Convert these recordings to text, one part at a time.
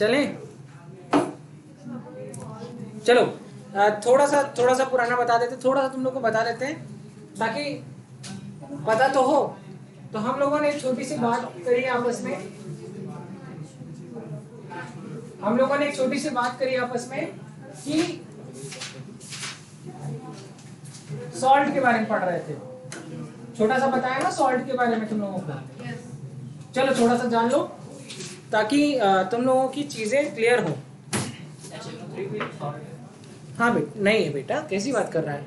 चलें? चलो थोड़ा सा पुराना बता देते, थोड़ा सा तुम लोग को बता देते हैं ताकि पता तो हो। तो हम लोगों ने एक छोटी सी बात करी आपस में, कि सॉल्ट के बारे में पढ़ रहे थे। छोटा सा बताया ना सॉल्ट के बारे में तुम लोगों को। चलो थोड़ा सा जान लो ताकि तुम लोगों की चीजें क्लियर हो। हाँ बेटा, नहीं है बेटा, कैसी बात कर रहा है,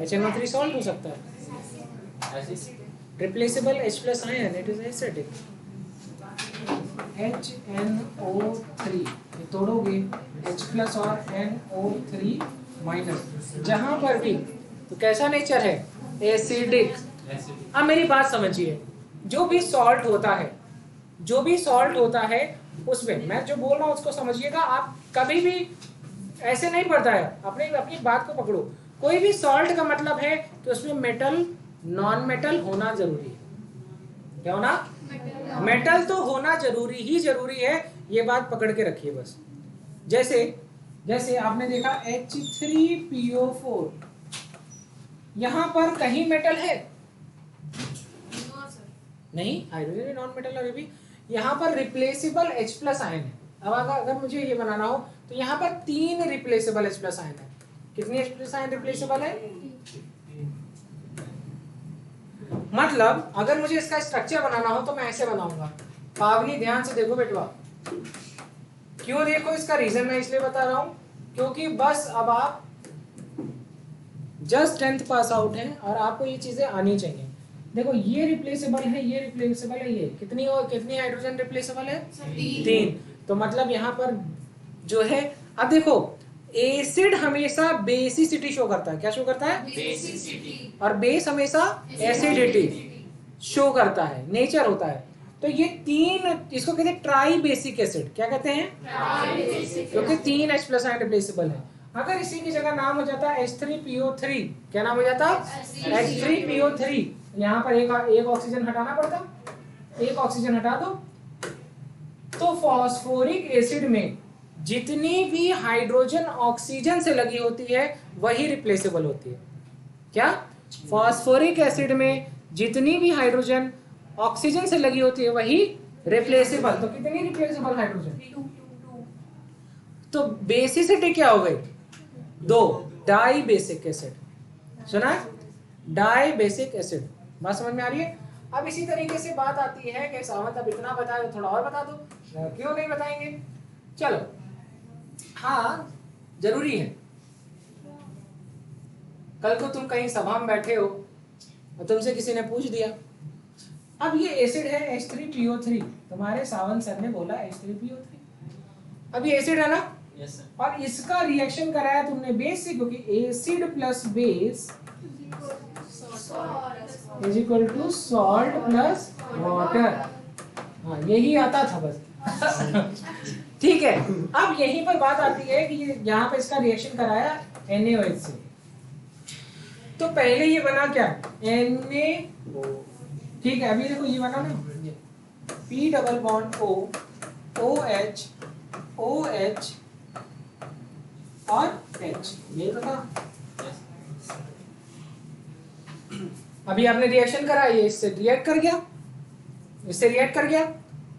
HNO3 सॉल्ट हो सकता है, replaceable H+ ion, it is acidic. HNO3 ये तोड़ोगे H+ और NO3-, जहां पर भी तो कैसा नेचर है, एसिडिक। अब मेरी बात समझिए, जो भी सॉल्ट होता है उसमें, मैं जो बोल रहा हूं उसको समझिएगा। आप कभी भी ऐसे नहीं पढ़ता है, अपनी बात को पकड़ो। कोई भी सॉल्ट का मतलब है कि उसमें मेटल नॉन मेटल होना जरूरी है। क्या होना? मेटल तो होना जरूरी है, ये बात पकड़ के रखिए बस। जैसे आपने देखा H3PO4, यहां पर कहीं मेटल है? नहीं, हाइड्रोजन नॉन मेटल है भी। यहाँ पर रिप्लेसेबल H+ आयन है। अब अगर मुझे ये बनाना हो तो यहाँ पर 3 रिप्लेसेबल H+ आयन है। कितनी H+ आयन रिप्लेसेबल है? मतलब अगर मुझे इसका स्ट्रक्चर बनाना हो तो मैं ऐसे बनाऊंगा। पावनी ध्यान से देखो बेटवा। क्यों देखो, इसका रीजन मैं इसलिए बता रहा हूं क्योंकि बस अब आप जस्ट 10th पास आउट हैं और आपको ये चीजें आनी चाहिए। देखो ये रिप्लेसेबल है, ये रिप्लेसेबल है, ये कितनी हाइड्रोजन रिप्लेसेबल है? 3। तो मतलब यहाँ पर जो है, अब देखो एसिड हमेशा बेसिसिटी शो करता है। क्या शो करता है? बेसिसिटी। और बेस हमेशा एसिडिटी शो करता है, नेचर होता है। तो ये 3, इसको कहते हैं ट्राई बेसिक एसिड। क्या कहते हैं? क्योंकि 3 H+ आयन रिप्लेसेबल है। अगर इसी की जगह नाम हो जाता H3PO3, क्या नाम हो जाता? H3PO3। यहाँ पर एक ऑक्सीजन हटाना पड़ता, एक ऑक्सीजन हटा दो। तो फॉस्फोरिक एसिड में जितनी भी हाइड्रोजन ऑक्सीजन से लगी होती है वही रिप्लेसेबल होती है। क्या? फॉस्फोरिक एसिड में जितनी भी हाइड्रोजन ऑक्सीजन से लगी होती है वही रिप्लेसेबल। तो कितनी रिप्लेसेबल हाइड्रोजन? 2। तो बेसिसिटी क्या हो गई? 2। Dibasic acid. सुना? Dibasic acid. बात समझ में आ रही है? अब इसी तरीके से बात आती है कि सावंत अब इतना बताया तो थोड़ा और बता दो। क्यों नहीं बताएंगे? चलो, हाँ जरूरी है। कल को तुम कहीं सभा में बैठे हो और तुमसे किसी ने पूछ दिया, अब ये एसिड है H3PO3, तुम्हारे सावंत सर ने बोला H3PO3, अब ये एसिड है ना? Yes sir. और इसका रिएक्शन कराया तुमने बेस से, क्योंकि acid plus base is equal to salt plus water. हाँ यही आता था बस। ठीक है, अब यहीं पर बात आती है कि यहाँ पे इसका रिएक्शन कराया NaOH से। तो पहले ये बना क्या? Na, ठीक है, अभी देखो ये बना ना P double bond O, OH, OH और H, ये तो था। अभी आपने रिएक्शन करा, ये इससे रिएक्ट कर गया,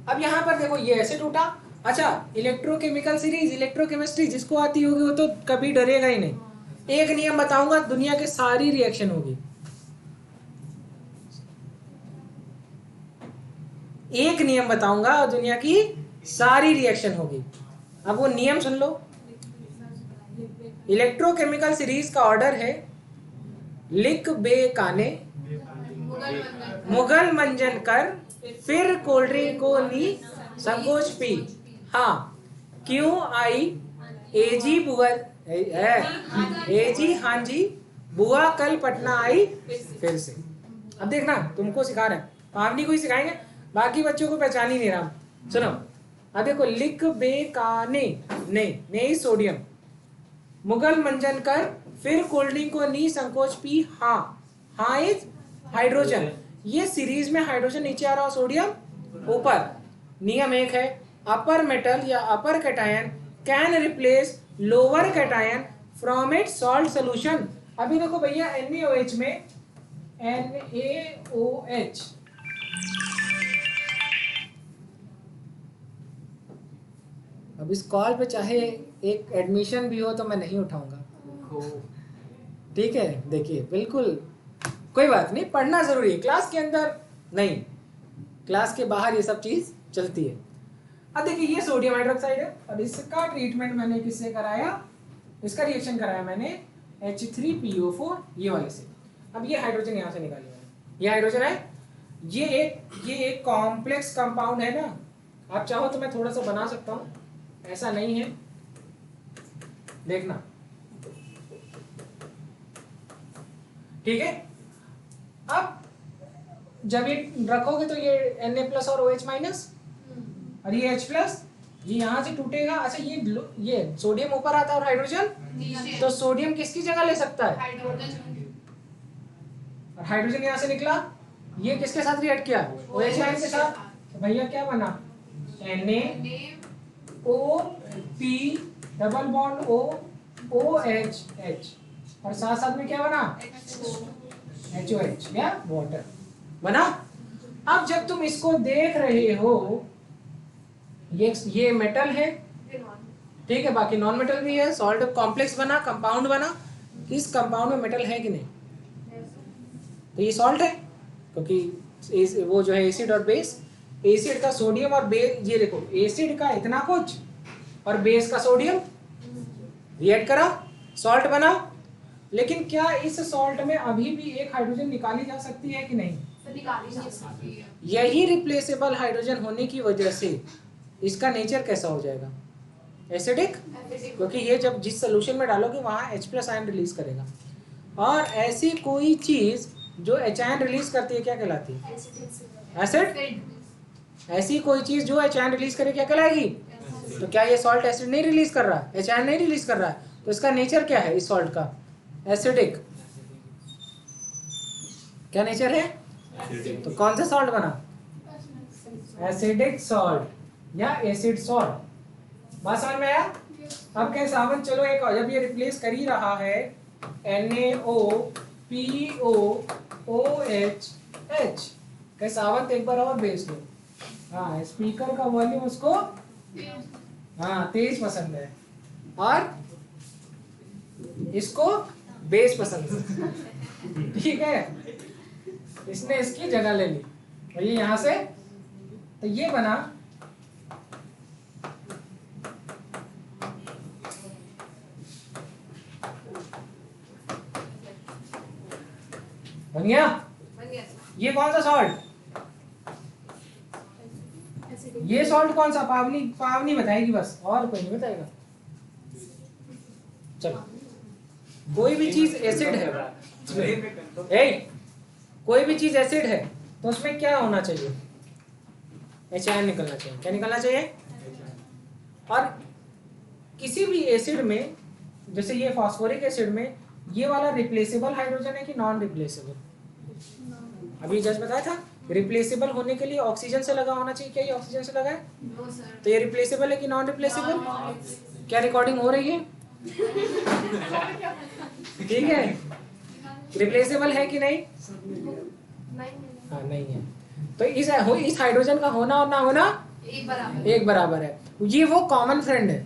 अब यहाँ पर देखो ये ऐसे टूटा। अच्छा, इलेक्ट्रोकेमिकल सीरीज, इलेक्ट्रोकेमिस्ट्री जिसको आती होगी वो तो कभी डरेगा ही नहीं। एक नियम बताऊंगा, दुनिया के सारी रिएक्शन होगी। एक नियम बताऊंगा और दुनिया की सारी रिएक्शन होगी। अब वो नियम सुन लो। इलेक्ट्रोकेमिकल सीरीज का ऑर्डर है लिख बे काने, मुगल मंजन कर, फिर कोल्ड ड्रिंक को ली, संकोच पी। हाँ, क्यों आई एजी बुआ, एजी हाँ जी बुआ कल पटना आई फिर से। अब देखना, तुमको सिखा रहे हैं, पावनी को ही सिखाएंगे, बाकी बच्चों को पहचान ही नहीं रहा। सुनो, अब देखो लिख बे काने, ने सोडियम, मुगल मंजन कर, फिर कोल्ड ड्रिंक को नी, संकोच पी। हाँ इज हाइड्रोजन। ये सीरीज में हाइड्रोजन नीचे आ रहा हो, सोडियम ऊपर। नियम एक है, अपर मेटल या upper cation can replace lower cation from its salt solution. अभी देखो भैया NaOH में NaOH अब इस कॉल पे चाहे एक एडमिशन भी हो तो मैं नहीं उठाऊंगा, ठीक है। देखिए बिल्कुल कोई बात नहीं, पढ़ना जरूरी है, क्लास के अंदर नहीं, क्लास के बाहर ये सब चीज चलती है। अब देखिए ये सोडियम हाइड्रोक्साइड है और इसका ट्रीटमेंट मैंने किससे कराया, इसका रिएक्शन कराया मैंने H3PO4 ये वाले से। अब ये हाइड्रोजन यहाँ से निकाल लिया, ये हाइड्रोजन है, ये एक कॉम्प्लेक्स कंपाउंड है ना। आप चाहो तो मैं थोड़ा सा बना सकता हूँ, ऐसा नहीं है, देखना, ठीक है। अब जब ये रखोगे तो ये Na+ और OH- और ये H+, ये यहाँ से टूटेगा। अच्छा ये सोडियम ऊपर आता है और हाइड्रोजन, तो सोडियम किसकी जगह ले सकता है, और हाइड्रोजन यहाँ से निकला, ये किसके साथ रिएक्ट किया, OH आयन के साथ, तो भैया क्या बना, NaOP डबल बॉन्ड OHH और साथ साथ में क्या बना, HOH या वाटर बना। अब जब तुम इसको देख रहे हो, ये मेटल है, ठीक है, बाकी नॉन मेटल भी है, सॉल्ट कॉम्प्लेक्स बना, कंपाउंड बना। इस कंपाउंड में मेटल है कि नहीं, तो ये सॉल्ट है, क्योंकि वो जो है एसिड और बेस, एसिड का सोडियम और बेस, ये देखो एसिड का इतना कुछ और बेस का सोडियम रिएक्ट करा, सॉल्ट बना। लेकिन क्या इस सॉल्ट में अभी भी एक हाइड्रोजन निकाली जा सकती है कि नहीं, निकाली जा सकती है। यही रिप्लेसेबल हाइड्रोजन होने की वजह से इसका नेचर कैसा हो जाएगा, एसिडिक, क्योंकि ये जब जिस सोल्यूशन में डालोगे वहां H+ आयन रिलीज करेगा। और ऐसी कोई चीज जो H आयन रिलीज करती है क्या कहलाती है, एसिड। ऐसी कोई चीज जो H आयन रिलीज करे क्या कहलाएगी, तो क्या ये सॉल्ट एसिड नहीं रिलीज कर रहा है, H आयन नहीं रिलीज कर रहा है, तो इसका नेचर क्या है इस सॉल्ट का, एसिडिक। क्या नेचर है, तो कौन सा सॉल्ट बना, एसिडिक सॉल्ट या एसिड सॉल्ट। बात समझ में आया। अब क्या सावन, चलो एक जब ये रिप्लेस कर ही रहा है NaOPOOHH, क्या सावन एक बार और भेज दो। हाँ, स्पीकर का वॉल्यूम उसको हाँ तेज पसंद है और इसको बेस पसंद है, ठीक है, इसने इसकी जगह ले ली। और ये यहां से, तो ये बना बन गया। ये कौन सा सॉल्ट, ये सॉल्ट कौन सा, पावनी बताएगी बस, और कोई नहीं बताएगा। चलो, कोई भी चीज एसिड है, कोई भी चीज एसिड है तो उसमें क्या होना चाहिए, H आयन निकलना चाहिए। क्या निकलना चाहिए, और किसी भी एसिड में, जैसे ये फास्फोरिक एसिड में, ये वाला रिप्लेसेबल हाइड्रोजन है कि नॉन रिप्लेसेबल, अभी जस्ट बताया था। रिप्लेसेबल होने के लिए ऑक्सीजन से लगा होना चाहिए, क्या ये ऑक्सीजन से लगा है, तो ये रिप्लेसेबल है कि नॉन रिप्लेसेबल, क्या रिकॉर्डिंग हो रही है, ठीक है, रिप्लेसेबल है कि नहीं, हाँ नहीं है। तो इस हाइड्रोजन का होना और ना होना एक बराबर है। ये वो कॉमन फ्रेंड है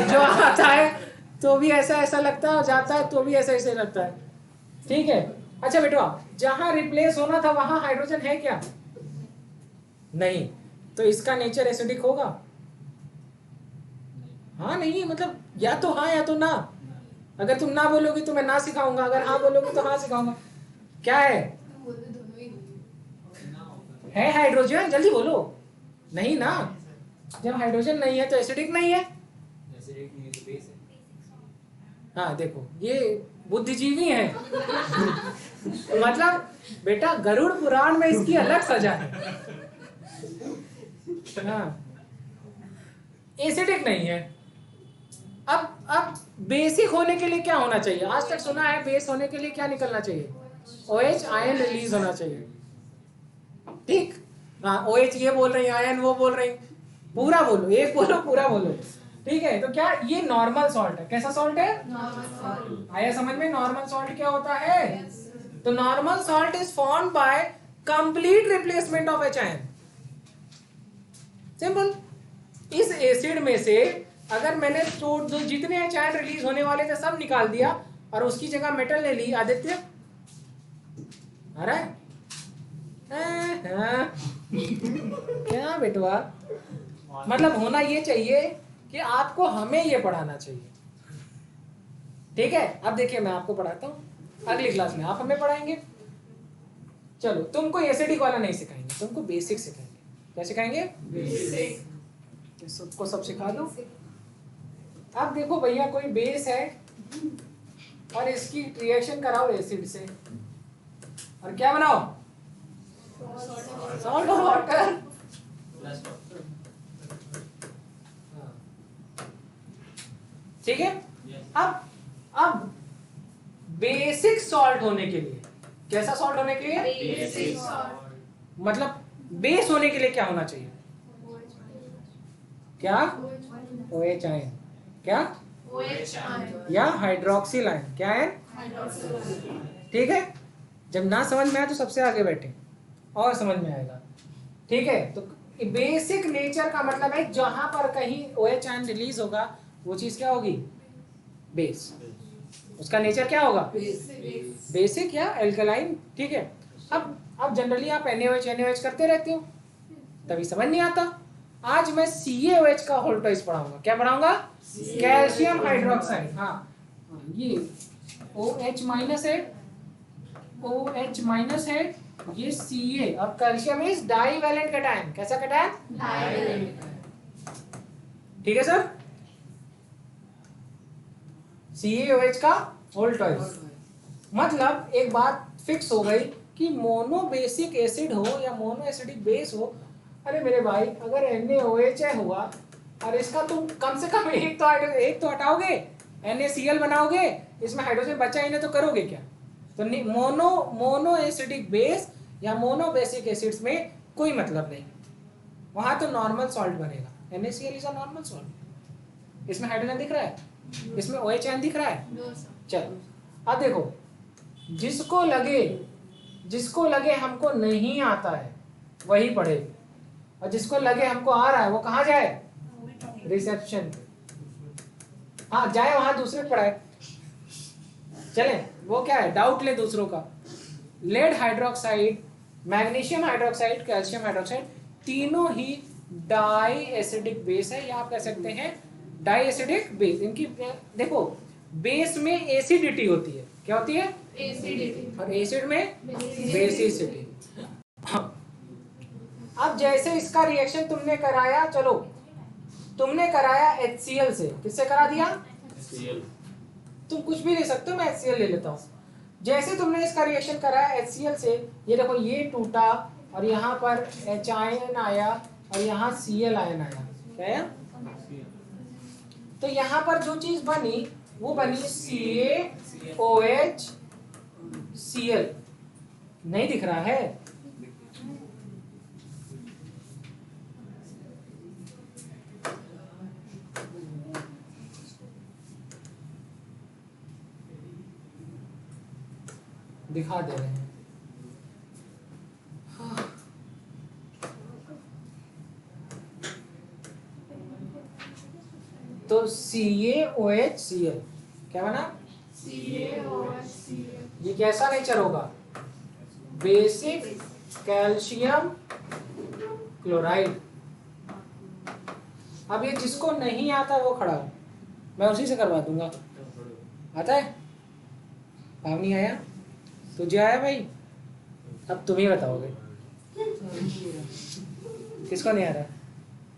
जो आता है तो भी ऐसा ऐसा लगता है और जाता है तो भी ऐसा ऐसा लगता है, ठीक है। अच्छा बेटवा, जहां रिप्लेस होना था वहां हाइड्रोजन है क्या, नहीं, तो इसका नेचर एसिडिक होगा, हाँ नहीं है, मतलब या तो हाँ या तो ना। अगर तुम ना बोलोगे तो मैं ना सिखाऊंगा, अगर हाँ बोलोगे तो हाँ सिखाऊंगा। क्या है हाइड्रोजन, जल्दी बोलो, नहीं ना, जब हाइड्रोजन नहीं है तो एसिडिक नहीं है, हाँ देखो ये बुद्धिजीवी है मतलब बेटा गरुड़ पुराण में इसकी अलग सजा है, हाँ एसिडिक नहीं है। अब बेसिक होने के लिए क्या होना चाहिए, आज तक सुना है बेस होने के लिए क्या निकलना चाहिए, OH आयन रिलीज होना चाहिए, ठीक। हाँ OH ये बोल रही, आयन वो बोल रही, पूरा बोलो, एक बोलो पूरा बोलो। ठीक है, तो क्या ये नॉर्मल सॉल्ट है? कैसा सॉल्ट है? आया समझ में? नॉर्मल सॉल्ट क्या होता है? तो normal salt is formed by complete replacement of HIN। Simple. इस एसिड में से अगर मैंने जो जितने HIN रिलीज होने वाले थे सब निकाल दिया और उसकी जगह मेटल ले ली, आदित्य आ रहा है? क्या बेटवा, मतलब होना ये चाहिए कि आपको हमें ये पढ़ाना चाहिए। ठीक है, अब देखिए मैं आपको पढ़ाता हूँ, अगली क्लास में आप हमें पढ़ाएंगे। चलो, तुमको एसिडिक वाला नहीं सिखाएंगे, तुमको बेसिक सिखाएंगे। क्या सिखाएंगे? बेसिक। सबको सब सिखा दो। अब देखो भैया, कोई बेस है और इसकी रिएक्शन कराओ एसिड से, और क्या बनाओ? सॉल्ट और वाटर। ठीक है। अब बेसिक सॉल्ट होने के लिए, कैसा सॉल्ट होने के लिए? Basic salt. मतलब बेस होने के लिए क्या होना चाहिए? क्या? OH ion. क्या? OH आयन या हाइड्रोक्सिल आयन। क्या है? ठीक है। जब ना समझ में आए तो सबसे आगे बैठे और समझ में आएगा। ठीक है, तो बेसिक नेचर का मतलब है जहां पर कहीं OH आयन रिलीज होगा वो चीज क्या होगी? बेस। उसका नेचर क्या होगा? बेसिक या एल्कलाइन। ठीक है। अब जनरली आप NaOH करते रहते हो, तभी समझ नहीं आता। आज मैं CaOH का होल्टोइस पढ़ाऊंगा। क्या पढ़ाऊंगा? Calcium hydroxide. हाँ, ये OH माइनस है, OH माइनस है, ये Ca। अब कैल्शियम इज डाइवैलेंट कैटायन। कैसा कैटायन? ठीक है सर। CaOH का होल्टोइस मतलब एक बात फिक्स हो गई कि मोनो बेसिक एसिड हो या मोनो एसिडिक बेस हो, अरे मेरे भाई अगर NaOH हुआ और इसका तुम कम से कम एक तो हटाओगे, NaCl बनाओगे, इसमें हाइड्रोजन बचा ही नहीं तो करोगे क्या? तो मोनो एसिडिक बेस या मोनो बेसिक एसिड्स में कोई मतलब नहीं, वहां तो नॉर्मल सॉल्ट बनेगा। NaCl is a normal salt. इसमें हाइड्रोजन दिख रहा है? इसमें OH आयन दिख रहा है? चलो अब देखो, जिसको लगे हमको नहीं आता है वही पढ़े, और जिसको लगे हमको आ रहा है वो कहाँ जाए? रिसेप्शन पे। हाँ जाए, वहां दूसरे पढ़ाए। चले, वो क्या है? डाउट ले दूसरों का। Lead hydroxide, magnesium hydroxide, calcium hydroxide, तीनों ही डाई एसिडिक बेस है, या आप कह सकते हैं डाई एसिडिक बेस। इनकी देखो, बेस में एसिडिटी होती है। क्या होती है? एसिडिटी। और एसिड में बेसिसिटी। अब जैसे इसका रिएक्शन तुमने कराया, चलो तुमने कराया HCl से। किससे करा दिया? तुम कुछ भी ले सकते हो, मैं HCl ले लेता हूँ। जैसे तुमने इसका रिएक्शन कराया HCl से, ये देखो ये टूटा और यहाँ पर H आयन आया और यहाँ Cl आयन आया। क्या है? तो यहाँ पर जो चीज बनी वो बनी CaOH Cl। नहीं दिख रहा है? दिखा दे रहे हैं। तो CaOH Cl क्या बना? ये कैसा नेचर होगा? Basic calcium chloride. अब ये जिसको नहीं आता वो खड़ा हो, मैं उसी से करवा दूंगा। आता है? काम नहीं आया? तुझे आया भाई? अब तुम ही बताओगे किसको नहीं आ रहा।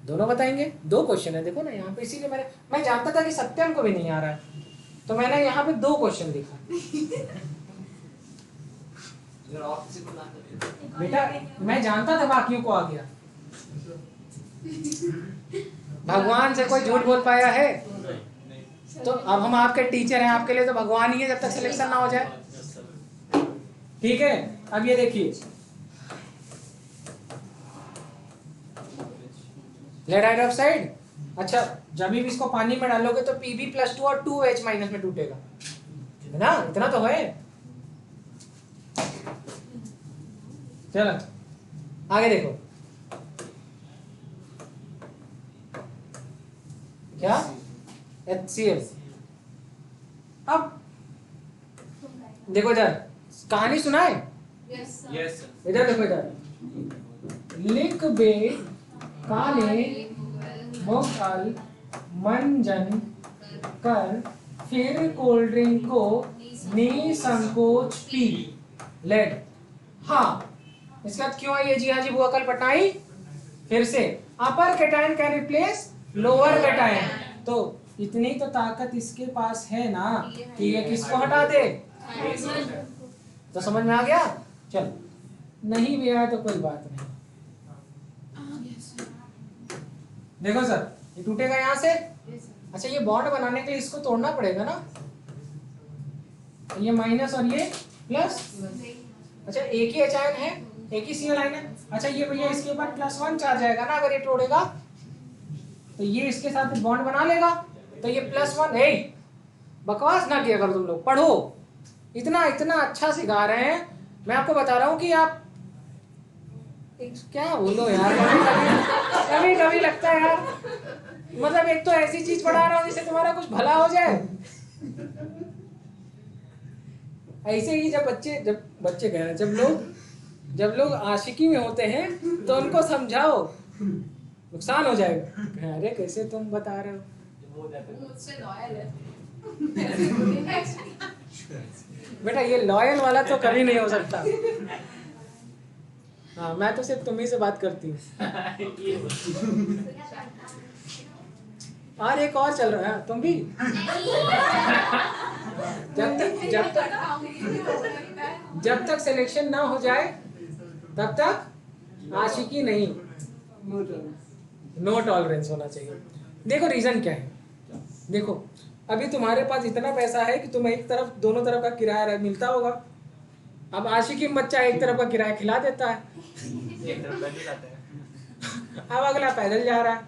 दोनों बताएंगे। 2 क्वेश्चन है देखो ना यहाँ पे, इसीलिए मैं जानता था कि सत्यम को भी नहीं आ रहा है, तो मैंने यहाँ पे 2 क्वेश्चन लिखा। बेटा मैं जानता था बाकियों को आ गया। भगवान से कोई झूठ बोल पाया है? तो अब हम आपके टीचर हैं, आपके लिए तो भगवान ही है जब तक सिलेक्शन ना हो जाए। ठीक है, अब ये देखिए, लेड हाइड्रोक्साइड। अच्छा, जब भी इसको पानी में डालोगे तो Pb+2 और 2H- में टूटेगा, है ना? इतना तो है। चलो आगे देखो, क्या HCl। अब देखो इधर कहानी सुनाए, Yes, sir. Yes, sir. इधर देखो, इधर लिख बे काले मोकल मंजन कर, फिर कोल्ड ड्रिंक को निसंकोच पी। लेड, हाँ इसके बाद क्यों आई है जी? हाँ जी बुआ, कल पटाई फिर से। Upper cation can replace lower cation, तो इतनी तो ताकत इसके पास है ना कि ये किसको हटा दे। तो समझ में आ गया? चल, नहीं भी आया तो कोई बात नहीं। देखो सर, ये टूटेगा यहाँ से। अच्छा, ये बॉन्ड बनाने के लिए इसको तोड़ना पड़ेगा ना, ये माइनस और ये प्लस। अच्छा, एक ही एच आयन है, एक ही Cl आयन है। अच्छा, ये भैया इसके ऊपर +1 चार्ज आएगा ना, अगर ये तोड़ेगा तो ये इसके साथ बॉन्ड बना लेगा, तो ये +1 है। बकवास ना किया करो तुम लोग, पढ़ो। इतना इतना अच्छा सिखा रहे हैं, मैं आपको बता रहा हूँ कि आप क्या बोलो यार। कभी कभी लगता है यार, मतलब एक तो ऐसी चीज पढ़ा रहा हूँ जिससे तुम्हारा कुछ भला हो जाए। ऐसे ही जब बच्चे कह रहे हैं, जब लोग आशिकी में होते हैं तो उनको समझाओ, नुकसान हो जाएगा। अरे कैसे तुम बता रहे हो, मुझसे लॉयल है। बेटा ये लॉयल वाला तो कभी नहीं हो सकता। हाँ, मैं तो सिर्फ तुम ही से बात करती हूँ। और एक और चल रहा है, तुम भी जब तक सिलेक्शन ना हो जाए तब तक आशिकी नहीं, नो टॉलरेंस होना चाहिए। देखो रीजन क्या है, देखो अभी तुम्हारे पास इतना पैसा है कि तुम्हें एक तरफ दोनों तरफ का किराया मिलता होगा। अब आशिकी में बच्चा एक तरफ का किराया खिला देता है, एक तरफ बैठ जाता है। अब अगला पैदल जा रहा है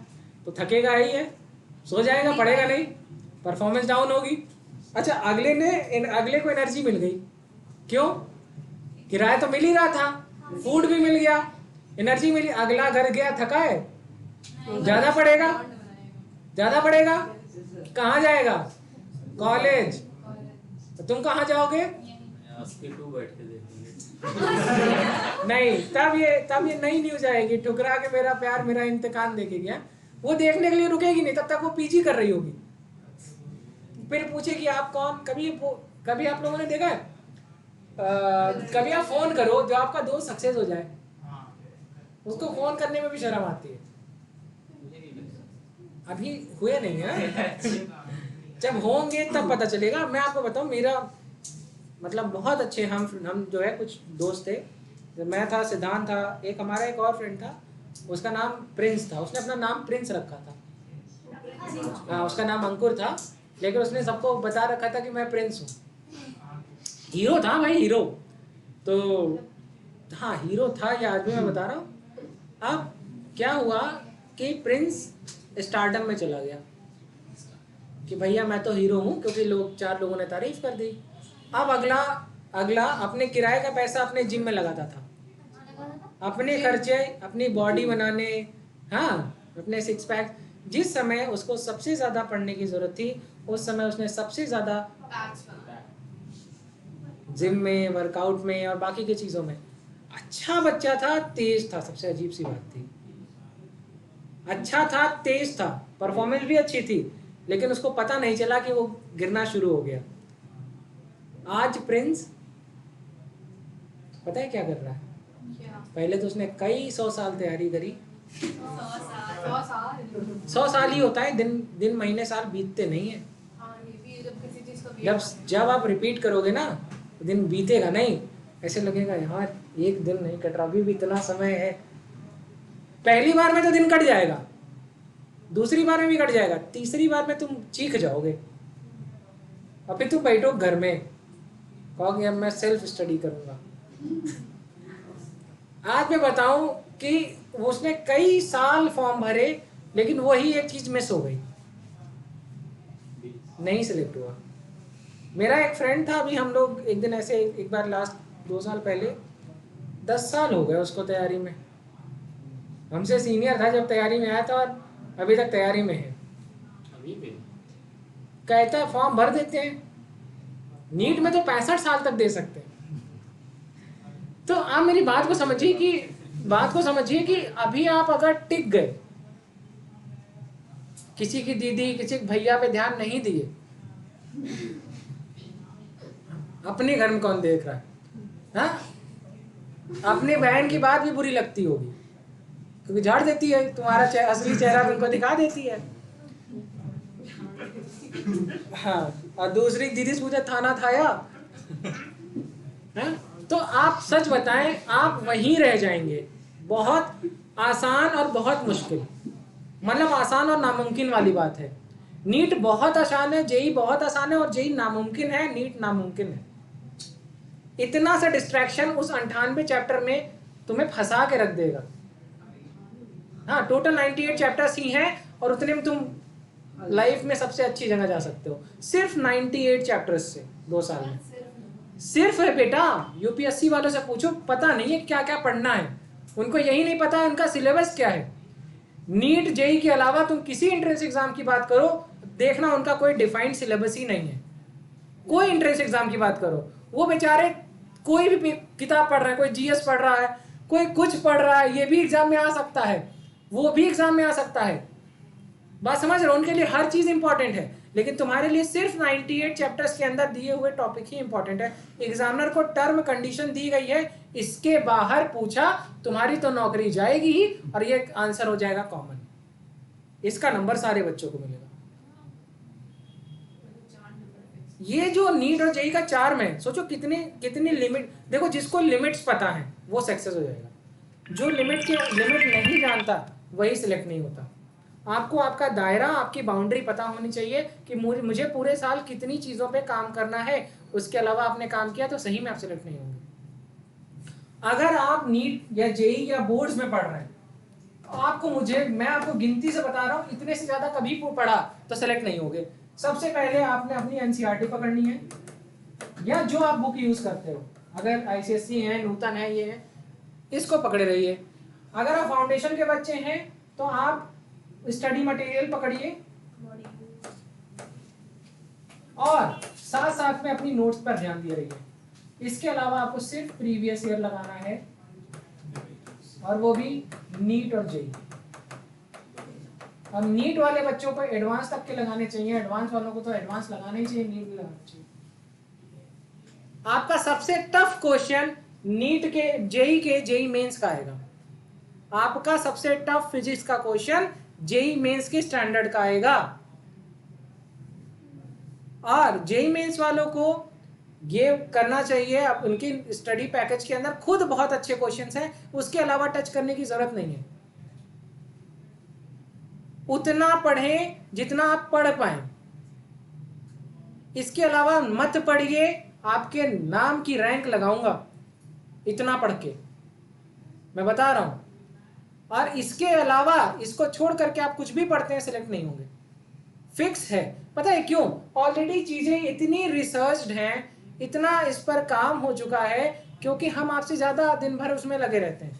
तो थकेगा ही है, सो जाएगा, पढ़ेगा नहीं, परफॉर्मेंस डाउन होगी। अच्छा, अगले को एनर्जी मिल गई, क्यों? किराया तो मिल ही रहा था, फूड भी मिल गया, एनर्जी मिली। अगला घर गया थका है, ज्यादा पड़ेगा, कहाँ जाएगा? कॉलेज। तो तुम कहाँ जाओगे? बैठ के देखेंगे। नहीं, तब ये नई न्यूज आएगी, ठुकरा के मेरा प्यार मेरा इंतकाम देखेगी। वो देखने के लिए रुकेगी नहीं, तब तक वो पीजी कर रही होगी। फिर पूछेगी आप कौन? कभी आप लोगों ने देखा है, कभी आप फोन करो जो आपका दोस्त सक्सेस हो जाए, उसको फोन करने में भी शर्म आती है। अभी हुए नहीं है, जब होंगे तब पता चलेगा। मैं आपको बताऊं, मेरा मतलब बहुत अच्छे हम जो है कुछ दोस्त थे, मैं था, सिद्धांत था, एक हमारा एक और फ्रेंड था, उसका नाम प्रिंस था। उसने अपना नाम प्रिंस रखा था। हाँ, उसका नाम अंकुर था, लेकिन उसने सबको बता रखा था कि मैं प्रिंस हूँ। हीरो था भाई, हीरो तो हाँ, हीरो था, ये आज भी मैं बता रहा हूँ। अब क्या हुआ कि प्रिंस स्टारडम में चला गया कि भैया मैं तो हीरो हूँ, क्योंकि चार लोगों ने तारीफ कर दी। अब अगला अपने किराए का पैसा अपने जिम में लगाता था, अपने खर्चे अपनी बॉडी बनाने, हाँ अपने सिक्स पैक। जिस समय उसको सबसे ज्यादा पढ़ने की जरूरत थी, उस समय उसने सबसे ज्यादा जिम में, वर्कआउट में और बाकी की चीजों में। अच्छा बच्चा था, तेज था, सबसे अजीब सी बात थी, अच्छा था, तेज था, परफॉर्मेंस भी अच्छी थी, लेकिन उसको पता नहीं चला कि वो गिरना शुरू हो गया। आज प्रिंस पता है क्या कर रहा है? पहले तो उसने कई 100 साल तैयारी करी, 100 साल ही होता है, दिन महीने साल बीतते नहीं है। जब आप रिपीट करोगे ना, दिन बीतेगा नहीं, ऐसे लगेगा यार एक दिन नहीं कट रहा, अभी भी इतना समय है। पहली बार में तो दिन कट जाएगा, दूसरी बार में भी कट जाएगा, तीसरी बार में तुम चीख जाओगे, और फिर तुम बैठो घर में, कहोगे अब मैं सेल्फ स्टडी करूंगा। आज मैं बताऊं कि उसने कई साल फॉर्म भरे, लेकिन वही एक चीज मिस हो गई, नहीं सिलेक्ट हुआ। मेरा एक फ्रेंड था, अभी हम लोग एक दिन ऐसे एक बार लास्ट 2 साल पहले, 10 साल हो गए उसको तैयारी में, हमसे सीनियर था जब तैयारी में आया था और अभी तक तैयारी में है। अभी भी कहता है फॉर्म भर देते हैं, नीट में तो 65 साल तक दे सकते हैं। तो आप मेरी बात को समझिए कि अभी आप अगर टिक गए, किसी की दीदी किसी के भैया पे ध्यान नहीं दिए, अपने घर में कौन देख रहा है, हाँ? अपने बहन की बात भी बुरी लगती होगी क्योंकि झाड़ देती है, तुम्हारा असली चेहरा तुमको दिखा देती है। हाँ, और दूसरी दीदी से पूछे थाना था या है? तो आप सच बताएं, आप वहीं रह जाएंगे। बहुत आसान और बहुत मुश्किल, मतलब आसान और नामुमकिन वाली बात है। नीट बहुत आसान है, जेई बहुत आसान है, और जेई नामुमकिन है, नीट नामुमकिन है। इतना सा डिस्ट्रैक्शन उस 98 चैप्टर में तुम्हें फंसा के रख देगा। हाँ, टोटल 98 चैप्टर्स ही हैं और उतने में तुम लाइफ में सबसे अच्छी जगह जा सकते हो, सिर्फ 98 चैप्टर्स से 2 साल में। सिर्फ है बेटा, यूपीएससी वालों से पूछो, पता नहीं है क्या क्या पढ़ना है, उनको यही नहीं पता है उनका सिलेबस क्या है। नीट जेई के अलावा तुम किसी एंट्रेंस एग्जाम की बात करो, देखना उनका कोई डिफाइंड सिलेबस ही नहीं है। कोई एंट्रेंस एग्जाम की बात करो, वो बेचारे कोई भी किताब पढ़ रहा है, कोई जीएस पढ़ रहा है, कोई कुछ पढ़ रहा है, ये भी एग्जाम में आ सकता है, वो भी एग्जाम में आ सकता है। बात समझ रहे हो? उनके लिए हर चीज इंपॉर्टेंट है, लेकिन तुम्हारे लिए सिर्फ 98 चैप्टर्स के अंदर दिए हुए टॉपिक ही इंपॉर्टेंट है। एग्जामिनर को टर्म कंडीशन दी गई है, इसके बाहर पूछा तुम्हारी तो नौकरी जाएगी ही, और ये आंसर हो जाएगा कॉमन, इसका नंबर सारे बच्चों को मिलेगा। ये जो नीट और जेई का चार्म है, सोचो कितनी लिमिट। देखो, जिसको लिमिट्स पता है वो सक्सेस हो जाएगा, जो लिमिट नहीं जानता वही सिलेक्ट नहीं होता। आपको आपका दायरा, आपकी बाउंड्री पता होनी चाहिए कि मुझे पूरे साल कितनी चीज़ों पे काम करना है, उसके अलावा आपने काम किया तो सही में आप सिलेक्ट नहीं होंगे। अगर आप नीट या जेई या बोर्ड्स में पढ़ रहे हैं, मैं आपको गिनती से बता रहा हूँ, इतने से ज़्यादा कभी पढ़ा तो सेलेक्ट नहीं होगे। सबसे पहले आपने अपनी एनसीईआरटी पकड़नी है, या जो आप बुक यूज़ करते हो, अगर आईसीएसई है, नूतन है, ये है, इसको पकड़े रहिए। अगर आप फाउंडेशन के बच्चे हैं तो आप स्टडी मटेरियल पकड़िए, और साथ साथ में अपनी नोट्स पर ध्यान दिए रहिए। इसके अलावा आपको सिर्फ प्रीवियस ईयर लगाना है, और वो भी नीट और जेई। अब नीट वाले बच्चों को एडवांस तक के लगाने चाहिए, एडवांस वालों को तो एडवांस लगाना ही चाहिए, नीट भी लगाना चाहिए। आपका सबसे टफ क्वेश्चन नीट के जेई मेंस का आएगा। आपका सबसे टफ फिजिक्स का क्वेश्चन जेई मेंस के स्टैंडर्ड का आएगा। और जेई मेंस वालों को ये करना चाहिए, अब उनकी स्टडी पैकेज के अंदर खुद बहुत अच्छे क्वेश्चंस हैं, उसके अलावा टच करने की जरूरत नहीं है। उतना पढ़ें जितना आप पढ़ पाए, इसके अलावा मत पढ़िए, आपके नाम की रैंक लगाऊंगा इतना पढ़ के, मैं बता रहा हूं। और इसके अलावा इसको छोड़ करके आप कुछ भी पढ़ते हैं, सिलेक्ट नहीं होंगे, फिक्स है। पता है क्यों? ऑलरेडी चीजें इतनी रिसर्च्ड हैं, इतना इस पर काम हो चुका है, क्योंकि हम आपसे ज्यादा दिन भर उसमें लगे रहते हैं।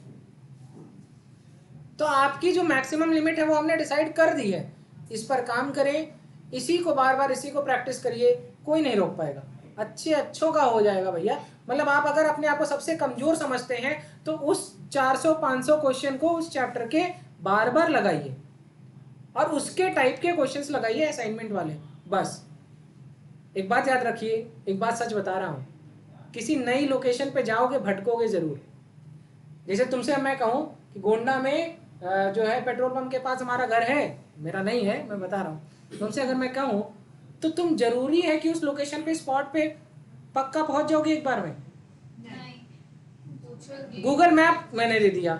तो आपकी जो मैक्सिमम लिमिट है वो हमने डिसाइड कर दी है, इस पर काम करें, इसी को बार बार इसी को प्रैक्टिस करिए, कोई नहीं रोक पाएगा, अच्छों का हो जाएगा भैया। मतलब आप अगर अपने आप को सबसे कमजोर समझते हैं तो उस 400-500 क्वेश्चन को उस चैप्टर के बार बार लगाइए, और उसके टाइप के क्वेश्चंस लगाइए असाइनमेंट वाले। बस एक बात याद रखिए, एक बात सच बता रहा हूं, किसी नई लोकेशन पे जाओगे भटकोगे जरूर। जैसे तुमसे मैं कहूं कि गोंडा में जो है पेट्रोल पंप के पास हमारा घर है, मेरा नहीं है, मैं बता रहा हूं, तुमसे अगर मैं कहूं तो तुम जरूरी है कि उस लोकेशन पे, स्पॉट पे पक्का पहुंच जाओगे एक बार में? नहीं। गूगल मैप मैंने दे दिया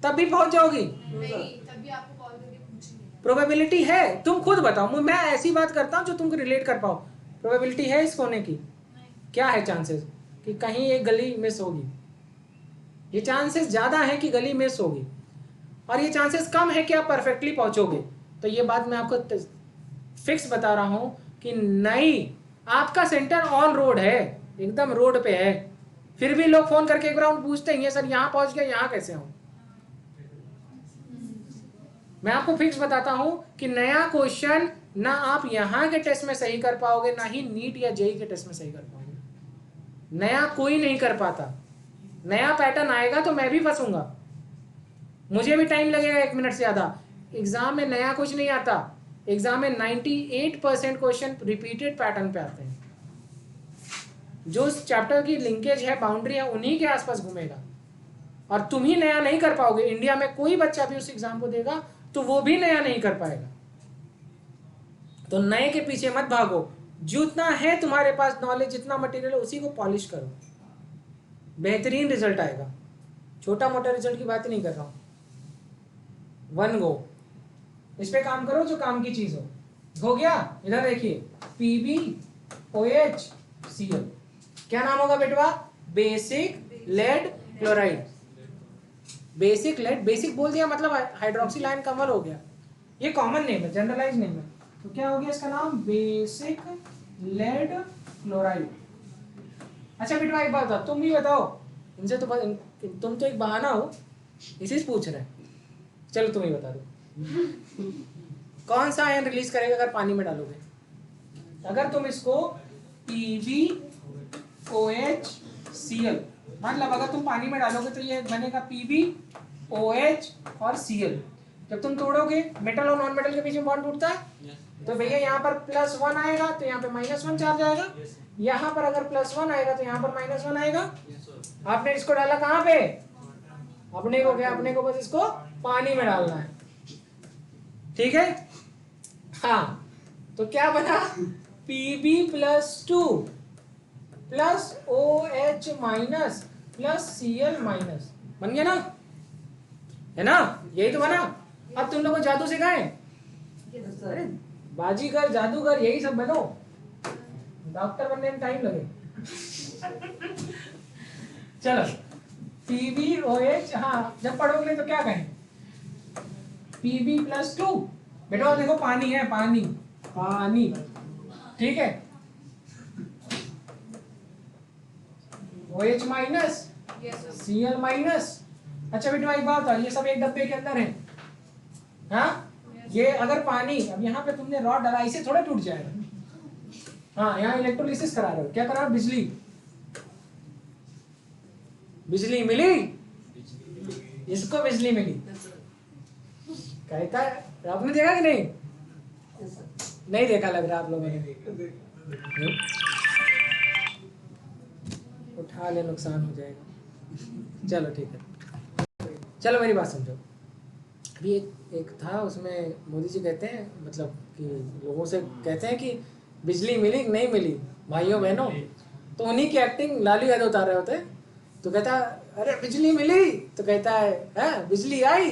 तब भी पहुंच जाओगी? नहीं, तभी आपको कॉल करके पूछेंगे। प्रोबेबिलिटी है, तुम खुद बताओ, मैं ऐसी बात करता हूं जो तुमको रिलेट कर पाओ। प्रोबेबिलिटी है इस होने की? क्या है चांसेस कि कहीं एक गली मिस होगी? ये चांसेस ज्यादा है कि गली मिस होगी। और ये चांसेस कम है कि आप परफेक्टली पहुंचोगे। तो ये बात मैं आपको फिक्स बता रहा हूं कि नहीं, आपका सेंटर ऑन रोड है, एकदम रोड पे है, फिर भी लोग फोन करके एक राउंड पूछते हैं सर यहाँ पहुंच गया, यहाँ कैसे आऊं। मैं आपको फिक्स बताता हूं कि नया क्वेश्चन ना आप यहाँ के टेस्ट में सही कर पाओगे, ना ही नीट या जेई के टेस्ट में सही कर पाओगे। नया कोई नहीं कर पाता। नया पैटर्न आएगा तो मैं भी फंसूंगा, मुझे भी टाइम लगेगा 1 मिनट से ज्यादा। एग्जाम में नया कुछ नहीं आता। एग्जाम में 98% क्वेश्चन रिपीटेड पैटर्न पे आते हैं। जो चैप्टर की लिंकेज है, बाउंड्री है, उन्हीं के आसपास घूमेगा और तुम ही नया नहीं कर पाओगे। इंडिया में कोई बच्चा भी उस एग्जाम को देगा तो वो भी नया नहीं कर पाएगा। तो नए के पीछे मत भागो। जितना है तुम्हारे पास नॉलेज, जितना मटेरियल है, उसी को पॉलिश करो, बेहतरीन रिजल्ट आएगा। छोटा मोटा रिजल्ट की बात ही नहीं कर रहा हूं। वन गो, इस पे काम करो जो काम की चीज हो गया। इधर देखिए, PbOHCl, क्या नाम होगा बेटवा? Basic lead chloride. Basic lead, basic बोल दिया मतलब हाइड्रोक्सिल आयन कमल हो गया। ये कॉमन नेम है, जनरलाइज नेम है। तो क्या हो गया इसका नाम? Basic lead chloride. अच्छा बेटवा एक बात बताओ, तुम भी बताओ, इनसे तो तुम तो एक बहाना हो, इसी से पूछ रहे हैं। चलो तुम ही बता दो, कौन सा आयन रिलीज करेगा अगर पानी में डालोगे? अगर तुम इसको PbOHCl, मतलब अगर तुम पानी में डालोगे तो ये बनेगा PbOH और Cl। जब तुम तोड़ोगे, मेटल और नॉन मेटल के बीच में बॉन्ड टूटता है, तो भैया यहाँ पर +1 आएगा तो यहाँ पे -1 चार्ज आएगा। यहाँ पर अगर +1 आएगा तो यहाँ पर -1 आएगा। आपने इसको डाला कहाँ पे? अपने को क्या, अपने को बस इसको पानी में डालना है, ठीक है? हाँ, तो क्या बना? Pb+2 plus OH minus plus Cl minus, बन गया ना? है ना? यही तो बना। अब तुम लोग को जादू सिखाएं? अरे बाजीगर, जादूगर, यही सब बनो। डॉक्टर बनने में टाइम लगे। चलो, PbOH, हाँ जब पढ़ोगे तो क्या कहें? Pb+2, बेटा देखो पानी है, पानी पानी, ठीक है? OH minus Cl minus. अच्छा बेटा एक बात है, ये सब एक डब्बे के अंदर है। हाँ, ये अगर पानी, अब यहाँ पे तुमने रॉड डाला, इसे थोड़ा टूट जाएगा। हाँ, यहाँ इलेक्ट्रोलिसिस करा रहे हो, क्या करा रहे हो? बिजली, बिजली मिली, इसको बिजली मिली। कहता है, आपने देखा कि नहीं? नहीं देखा लग रहा आप लोगों ने। उठा ले, नुकसान हो जाएगा। चलो ठीक है, चलो मेरी बात समझो। अभी एक था, उसमें मोदी जी कहते हैं, मतलब कि लोगों से कहते हैं कि बिजली मिली कि नहीं मिली भाइयों बहनों, तो उन्हीं की एक्टिंग लालू यादव उतार रहे होते। तो कहता अरे बिजली मिली, तो कहता है बिजली आई,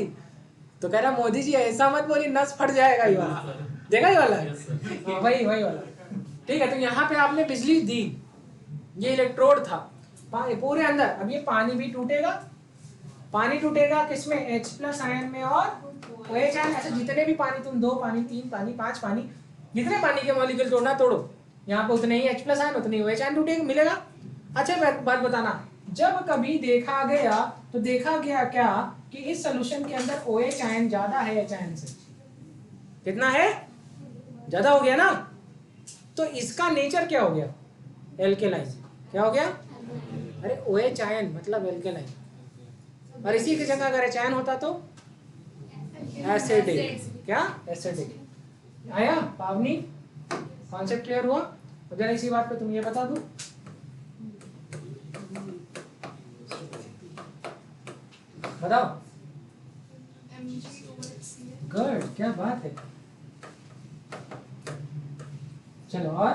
तो कह रहा मोदी जी ऐसा मत बोली, नस फट जाएगा। ये वाला देखा, ये वाला वही वाला, ठीक है? तो यहाँ पे आपने बिजली दी, ये इलेक्ट्रोड था पूरे अंदर। अब ये पानी भी टूटेगा, पानी टूटेगा किसमें? H+ आयन में और OH आयन। ऐसे जितने भी पानी, तुम 2 पानी, 3 पानी, 5 पानी, जितने पानी के मॉलिक्यूल तोड़ना तोड़ो, यहाँ पे उतने ही H+ आयन, उतने ही OH आयन टूटेगा, मिलेगा। अच्छा बात बताना, जब कभी देखा गया तो देखा गया क्या कि इस सोल्यूशन के अंदर OH आयन ज्यादा है H आयन से। कितना है? ज्यादा हो गया ना? तो इसका नेचर क्या हो गया? एल्केलाइन। क्या हो गया? अरे OH आयन मतलब एल्केलाइन, और इसी की जगह अगर H आयन होता तो एसिडिक। क्या? एसिडिक। आया पावनी? कॉन्सेप्ट क्लियर हुआ? अगर इसी बात पे तुम ये बता दो, बताओ। गुड, क्या बात है। चलो और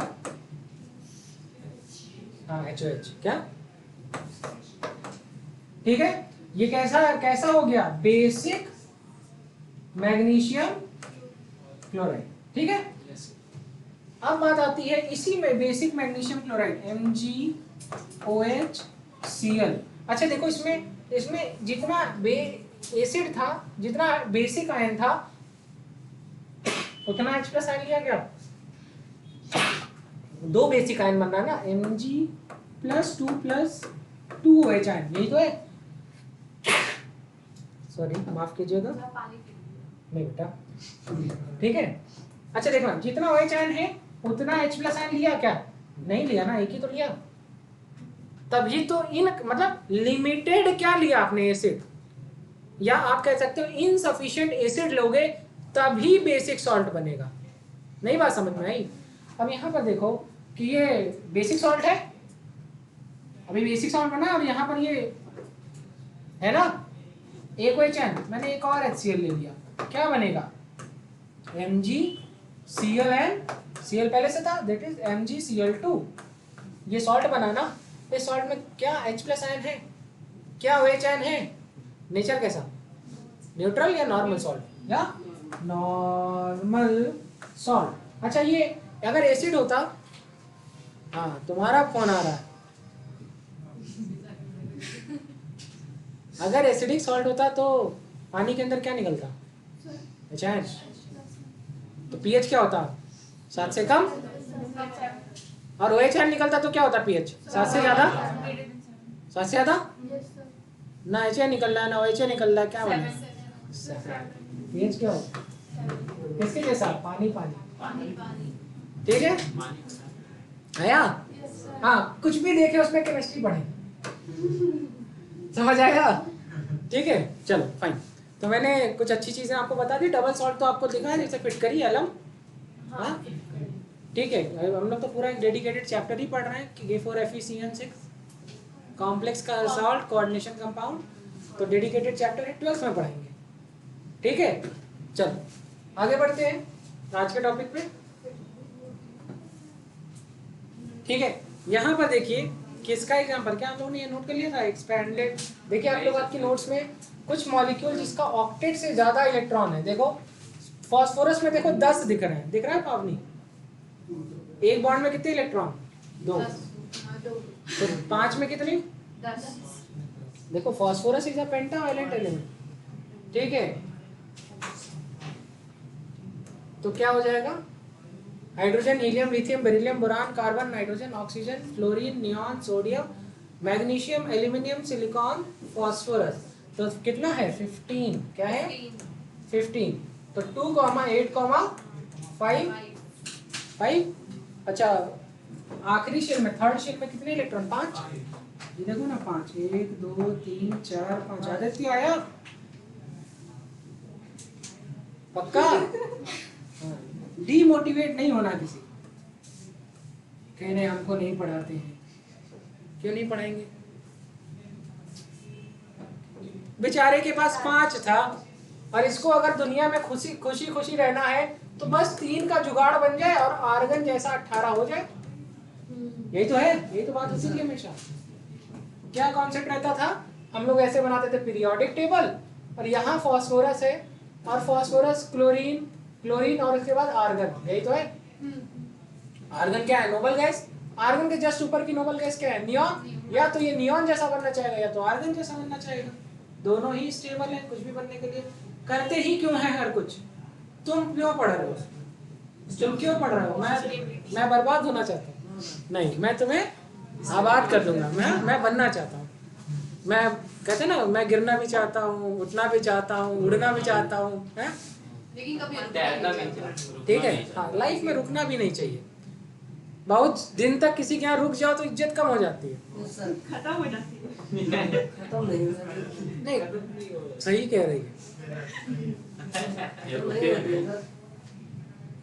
हाँ HOH, क्या? ठीक है, ये कैसा हो गया? बेसिक मैग्नीशियम क्लोराइड, ठीक है? अब बात आती है इसी में बेसिक मैग्नीशियम क्लोराइड MgOHCl। अच्छा देखो, इसमें जितना एसिड था, जितना बेसिक आयन था उतना H प्लस आयन लिया क्या? 2 बेसिक आयन बनना ना, Mg+2+2OH आयन, यही तो है। सॉरी माफ कीजिएगा, पानी पी नहीं बेटा, ठीक है। अच्छा देखो जितना OH आयन है उतना H प्लस आयन लिया क्या? नहीं लिया ना, एक ही तो लिया। तभी तो इन मतलब लिमिटेड क्या लिया आपने एसिड, या आप कह सकते हो इनसफिशिएंट एसिड लोगे तभी बेसिक सॉल्ट बनेगा। नहीं बात समझ में आई? अब यहाँ पर देखो कि ये बेसिक सॉल्ट है, अभी बेसिक सॉल्ट बना, अब यहाँ पर ये है ना एक OH, मैंने एक और HCl ले लिया, क्या बनेगा? MgClN, Cl पहले से था, दैट इज MgCl2। ये सॉल्ट बना ना, इस सॉल्ट में क्या H प्लस आयन है, क्या OH आयन है? नेचर कैसा? न्यूट्रल या नॉर्मल सॉल्ट? या नॉर्मल सॉल्ट। अच्छा ये अगर एसिड होता, हाँ तुम्हारा फोन आ रहा है, अगर एसिडिक सॉल्ट होता तो पानी के अंदर क्या निकलता? HN। तो pH क्या होता? 7 से कम, और OH आयन निकलता तो क्या होता pH? 7 से ज्यादा, 7 से ज्यादा ना HN निकल रहा है ना OH निकल रहा है, क्या बना? pH क्या होता? किसके जैसा? पानी पानी, ठीक है आया? हाँ कुछ भी देखे उसमें केमिस्ट्री पढ़े, समझ आएगा? ठीक है चलो फाइन। तो मैंने कुछ अच्छी चीजें आपको बता दी। डबल सॉल्ट तो आपको दिखा है, जैसे फिट करी एलम, हाँ ठीक है। हम लोग तो पूरा एक डेडिकेटेड चैप्टर ही पढ़ रहे हैं कि A4FeCN6 कॉम्प्लेक्स का सॉल्ट कोऑर्डिनेशन कंपाउंड, तो डेडिकेटेड चैप्टर है, 12th में पढ़ेंगे, ठीक है। चलो आगे बढ़ते हैं आज के टॉपिक पे, ठीक है। यहाँ पर देखिए किसका एग्जाम्पल, क्या हम लोगों ने ये नोट कर लिया था? एक्सपेंडेड। देखिए आप लोग आपकी नोट्स में कुछ मॉलिक्यूल जिसका ऑक्टेट से ज्यादा इलेक्ट्रॉन है, देखो फास्फोरस में देखो 10 दिख रहे हैं, दिख रहा है पावनी? एक बॉन्ड में कितने इलेक्ट्रॉन? 2। तो 5 में कितनी? 10। देखो phosphorus is a pentavalent element, ठीक है। तो क्या हो जाएगा? Hydrogen, helium, lithium, beryllium, boron, carbon, nitrogen, oxygen, fluorine, neon, sodium, magnesium, aluminium, silicon, phosphorus. तो कितना है? 15। क्या है? 15। तो 2, 8, 5। अच्छा आखिरी शेल में, थर्ड शेल में कितने इलेक्ट्रॉन? 5। ये देखो ना 5, 1 2 3 4 5। आदित्य आया पक्का? डीमोटिवेट नहीं होना किसी, कहने हमको नहीं पढ़ाते हैं, क्यों नहीं पढ़ाएंगे? बेचारे के पास 5 था, और इसको अगर दुनिया में खुशी खुशी खुशी रहना है तो बस 3 का जुगाड़ बन जाए और आर्गन जैसा 18 हो जाए। यही तो है, यही तो बात होती थी हमेशा। क्या कॉन्सेप्ट रहता था? हम लोग ऐसे बनाते थे पीरियोडिक टेबल, और यहाँ फास्फोरस है, और फास्फोरस क्लोरीन, क्लोरीन और उसके बाद आर्गन, यही तो है। आर्गन क्या है? Noble gas. आर्गन के जस्ट ऊपर की नोबल गैस क्या है? नियॉन। या तो ये नियॉन जैसा बनना चाहेगा या तो आर्गन जैसा बनना चाहेगा, दोनों ही स्टेबल है कुछ भी बनने के लिए। करते ही क्यों है हर कुछ? तुम क्यों पढ़ रहे हो? तुम क्यों पढ़ रहे हो? मैं बर्बाद होना चाहता हूँ? नहीं, मैं तुम्हें आबाद कर दूंगा। मैं बनना चाहता हूँ। मैं कहते ना, मैं गिरना भी चाहता हूँ, उठना भी चाहता हूँ, उड़ना भी चाहता हूँ, है? लेकिन कभी ठीक है, हाँ लाइफ में रुकना भी नहीं चाहिए। बहुत दिन तक किसी के यहाँ रुक जाओ तो इज्जत कम हो जाती है, खत्म हो जाती है। खत्म नहीं हो सकती। नहीं सही कह रही है। ये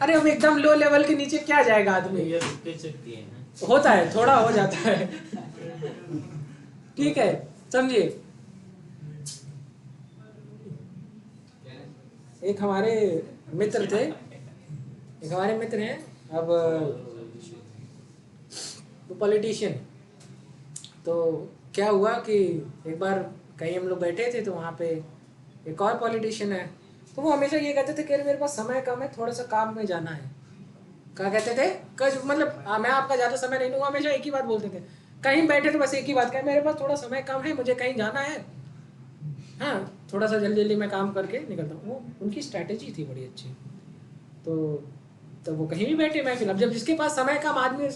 अरे अब एकदम लो लेवल के नीचे क्या जाएगा आदमी? रुके चुकी है ना। होता है, थोड़ा हो जाता है, ठीक है, समझिए। एक हमारे मित्र थे, एक हमारे मित्र हैं, अब वो पॉलिटिशियन। तो क्या हुआ कि एक बार कहीं हम लोग बैठे थे, तो वहाँ पे एक और पॉलिटिशियन है, तो वो हमेशा ये कहते थे कि मेरे पास समय कम है, थोड़ा सा काम में जाना है। क्या कहते थे? मतलब मैं आपका ज़्यादा समय नहीं लूँगा, हमेशा एक ही बात बोलते थे। कहीं बैठे तो बस एक ही बात कहे, मेरे पास थोड़ा समय कम है, मुझे कहीं जाना है। हाँ थोड़ा सा जल्दी जल्दी मैं काम करके निकलता हूँ, वो उनकी स्ट्रैटेजी थी बड़ी अच्छी। तो वो कहीं भी बैठे महफिल। अब जब जिसके पास समय कम आदमी,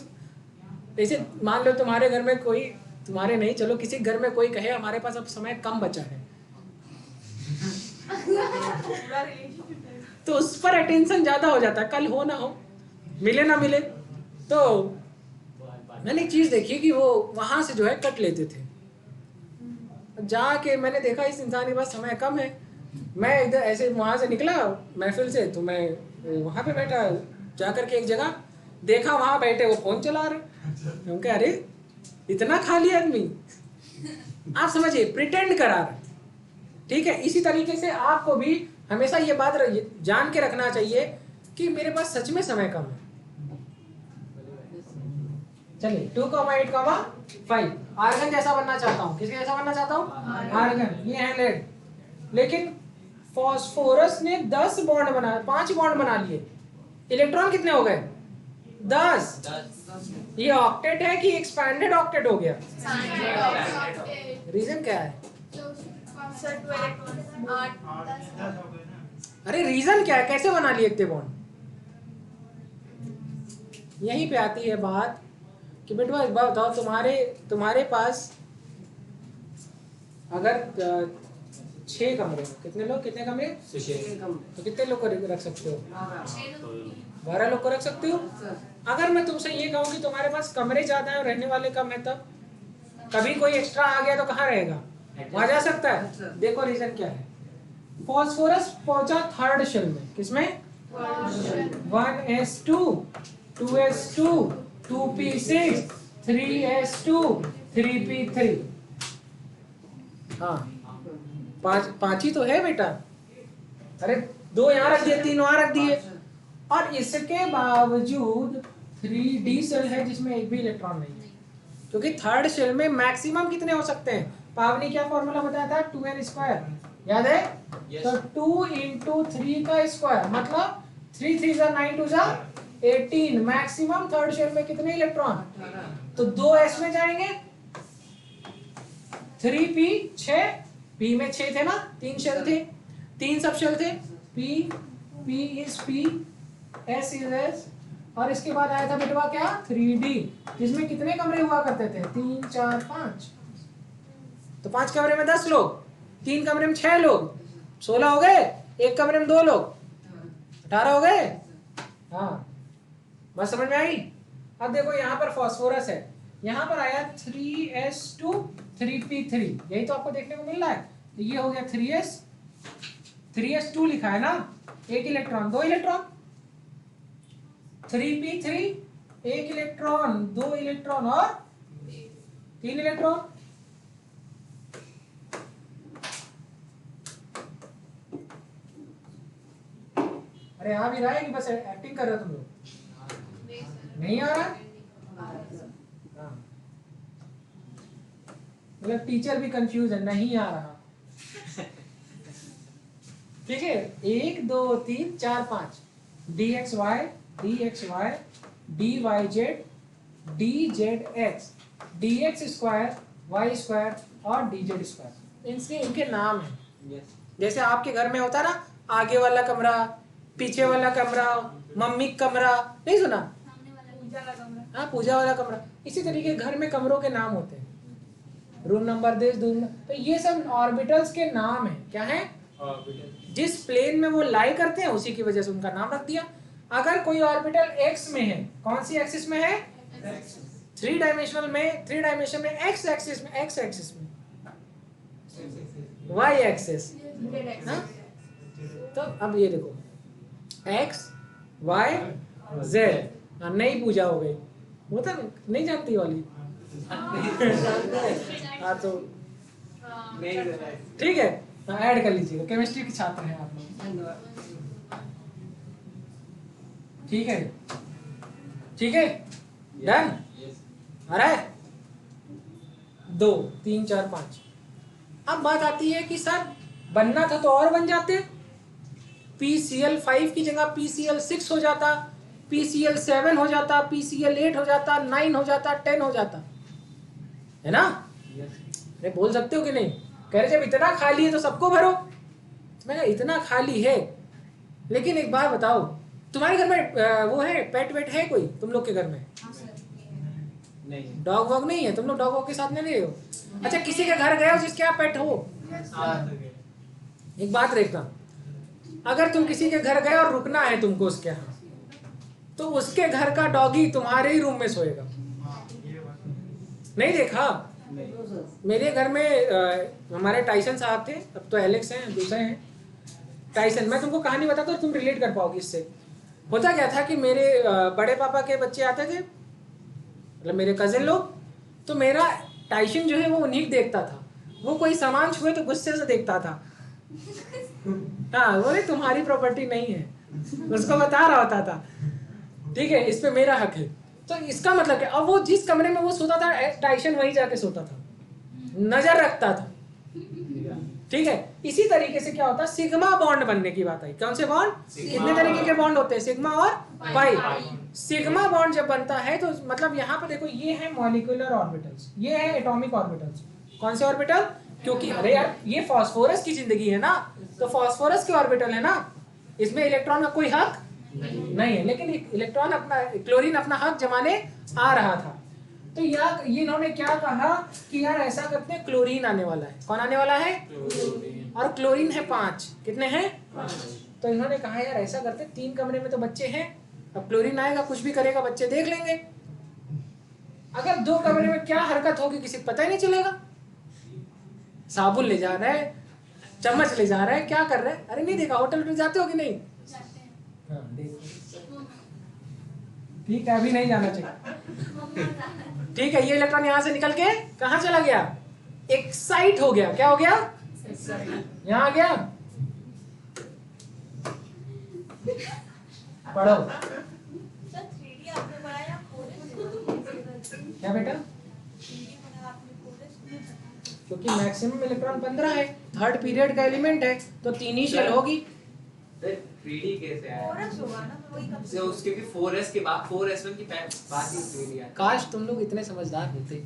जैसे मान लो तुम्हारे घर में कोई, तुम्हारे नहीं चलो किसी घर में कोई कहे हमारे पास अब समय कम बचा है, पूरा रिलेशनशिप है। तो उस पर अटेंशन ज्यादा हो जाता है, कल हो ना हो, मिले ना मिले। तो मैंने एक चीज देखी कि वो वहां से जो है कट लेते थे। जाके मैंने देखा इस इंसान के पास समय कम है, मैं इधर ऐसे वहां से निकला महफिल से, तो मैं वहां पे बैठा, जाकर के एक जगह देखा वहां बैठे वो फोन चला रहे। मैं कहा अरे इतना खाली आदमी, आप समझिए प्रिटेंड करा रहे। ठीक है, इसी तरीके से आपको भी हमेशा ये बात जान के रखना चाहिए कि मेरे पास सच में समय कम है। चलिए 2,8,5 आर्गन जैसा बनना चाहता हूँ। किसके जैसा बनना चाहता हूँ? आर्गन। ये है लेड, लेकिन फास्फोरस ने 10 बॉन्ड बना, 5 बॉन्ड बना लिए। इलेक्ट्रॉन कितने हो गए? 10। ये ऑक्टेट है कि एक्सपैंडेड ऑक्टेट हो गया? रीजन क्या है? अरे रीजन क्या है, कैसे बना लिए इतने बॉन्ड? यहीं पे आती है बात कि बेटा एक बात बताओ, तुम्हारे पास अगर 6 कमरे, कितने लोग, कितने कमरे? तो कितने लोग को रख सकते हो? 12 लोग को रख सकते हो। अगर मैं तुमसे ये कहूँ कि तुम्हारे पास कमरे ज्यादा है और रहने वाले कम है, तब कभी कोई एक्स्ट्रा आ गया तो कहाँ रहेगा? वहां जा सकता है। देखो रीजन क्या है। फास्फोरस पहुंचा 3rd शेल में, किसमें? 1s2 2s2 2p6 3s2 3p3। हाँ 5 ही तो है बेटा। अरे 2 यहाँ रख दिए, 3 वहां रख दिए, और इसके बावजूद 3d सेल है जिसमें एक भी इलेक्ट्रॉन नहीं है, क्योंकि 3rd शेल में मैक्सिमम कितने हो सकते हैं? पावनी क्या फॉर्मूला बताया था? 2n², याद है? Yes. तो 2 × 3 का स्क्वायर मतलब 3 3 जा 9 2 जा 18। मैक्सिमम 3rd शेल में कितने इलेक्ट्रॉन? तो 2s में जाएंगे, 3p 6, p में 6 थे ना, 3 शेल थे, 3 सब शेल थे, p is p, s is s, और इसके बाद आया था बेटवा क्या? 3d, जिसमें कितने कमरे हुआ करते थे? 3 4 5। तो 5 कमरे में 10 लोग, 3 कमरे में 6 लोग, 16 हो गए। 1 कमरे में 2 लोग, 18 हो गए। हाँ बात समझ में आई? अब देखो यहाँ पर फास्फोरस है, यहाँ पर आया 3s2 3p3, यही तो आपको देखने को मिल रहा है। तो ये हो गया 3s2 लिखा है ना, 1 electron 2 electron, 3p3 1 electron 2 electron और 3 इलेक्ट्रॉन। अरे आ भी रहा है कि बस एक्टिंग कर रहे हो तुम लोग? नहीं आ रहा? हाँ। मतलब टीचर भी कंफ्यूज है, नहीं आ रहा। ठीक है, 1 2 3 4 5 dxy dxy dyz dzx dx² y² और dz², इनके नाम है। Yes. जैसे आपके घर में होता ना, आगे वाला कमरा, पीछे वाला कमरा, मम्मी कमरा, नहीं सुना? पूजा का कमरा। हाँ पूजा वाला कमरा। इसी तरीके घर में कमरों के नाम होते हैं, रूम नंबर दिस, तो ये सब ऑर्बिटल्स के नाम है। क्या है? जिस प्लेन में वो लाई करते हैं उसी की वजह से उनका नाम रख दिया। अगर कोई ऑर्बिटल एक्स में है, कौन सी एक्सिस में है? 3 डायमेंशनल में, 3 डायमेंशन में एक्स एक्सिस में, एक्स एक्सिस में, वाई एक्सिस। हाँ? तो अब ये देखो एक्स वाई जेड, नई पूजा हो गई, वो तो नहीं जानती वाली। हाँ तो ठीक है, ऐड कर लीजिएगा, केमिस्ट्री के छात्र हैं आप लोग। ठीक है, ठीक है, डन। आ रहा है? 2 3 4 5। अब बात आती है कि सर बनना था तो और बन जाते, PCl5 की जगह PCl6 हो जाता, PCl7 हो जाता, PCl8 हो जाता, 9 हो जाता, 10 हो जाता, है ना? अरे बोल सकते हो कि नहीं? कह रहे जब इतना खाली है तो सबको भरो। मैं कहा इतना खाली है, लेकिन एक बात बताओ, तुम्हारे घर में वो है पेट वेट है कोई तुम लोग के घर में? नहीं। डॉग वॉग नहीं है? तुम लोग डॉग वॉग के साथ नहीं रहे हो? अच्छा किसी के घर गए हो जिसके यहाँ पेट हो? एक बात देखना, अगर तुम किसी के घर गए और रुकना है तुमको उसके यहाँ, तो उसके घर का डॉगी तुम्हारे ही रूम में सोएगा। नहीं देखा? मेरे घर में हमारे टाइसन साहब थे, अब तो एलेक्स हैं, दूसरे हैं टाइसन। मैं तुमको कहानी बताता हूँ, तुम रिलेट कर पाओगे इससे। होता क्या था कि मेरे बड़े पापा के बच्चे आते थे, मतलब मेरे कजिन लोग, तो मेरा टाइसन जो है वो उन्हीं को देखता था। वो कोई सामान छुए तो गुस्से से देखता था। हाँ, बोले तुम्हारी प्रॉपर्टी नहीं है, उसको बता रहा होता था, ठीक है, इस पे मेरा हक है। तो इसका मतलब क्या, अब वो जिस कमरे में वो सोता था टाइसन वहीं जाके सोता था, नजर रखता था, ठीक है। इसी तरीके से क्या होता है, सिग्मा बॉन्ड बनने की बात आई। कौन से बॉन्ड? कितने तरीके के बॉन्ड होते हैं? सिग्मा और पाई। सिग्मा बॉन्ड जब बनता है तो मतलब यहाँ पर देखो, ये है मॉलिक्यूलर ऑर्बिटल्स, ये है एटॉमिक ऑर्बिटल्स। कौन से ऑर्बिटल? क्योंकि अरे यार ये फास्फोरस की जिंदगी है ना, तो फास्फोरस के ऑर्बिटल है ना, इसमें इलेक्ट्रॉन का कोई हक नहीं है। लेकिन इलेक्ट्रॉन अपना, क्लोरीन अपना हक जमाने आ रहा था। तो यार ये इन्होंने क्या कहा कि यार ऐसा करते हैं, क्लोरीन आने वाला है। कौन आने वाला है? और क्लोरीन है 5। कितने हैं? 5। तो इन्होंने कहा यार ऐसा करते, 3 कमरे में तो बच्चे हैं, अब क्लोरीन आएगा कुछ भी करेगा बच्चे देख लेंगे। अगर 2 कमरे में क्या हरकत होगी किसी को पता ही नहीं चलेगा। साबुन ले जा रहा है, चम्मच ले जा रहा है, क्या कर रहा है? अरे नहीं देखा, होटल में जाते हो कि नहीं? हाँ, ठीक है, अभी नहीं जाना चाहिए। ठीक है, ये इलेक्ट्रॉन यहाँ से निकल के कहाँ चला गया? एक्साइट हो गया। क्या हो गया? यहाँ आ गया। पढ़ो क्या बेटा? क्योंकि मैक्सिमम इलेक्ट्रॉन 15 है, थर्ड पीरियड का एलिमेंट है, तो 3 ही शेल होगी। 3D कैसे आया? 4s होगा ना, तो वही कब से उसके भी 4s के बाद 4s1 की बात ही 3D आया। काश तुम लोग इतने समझदार होते।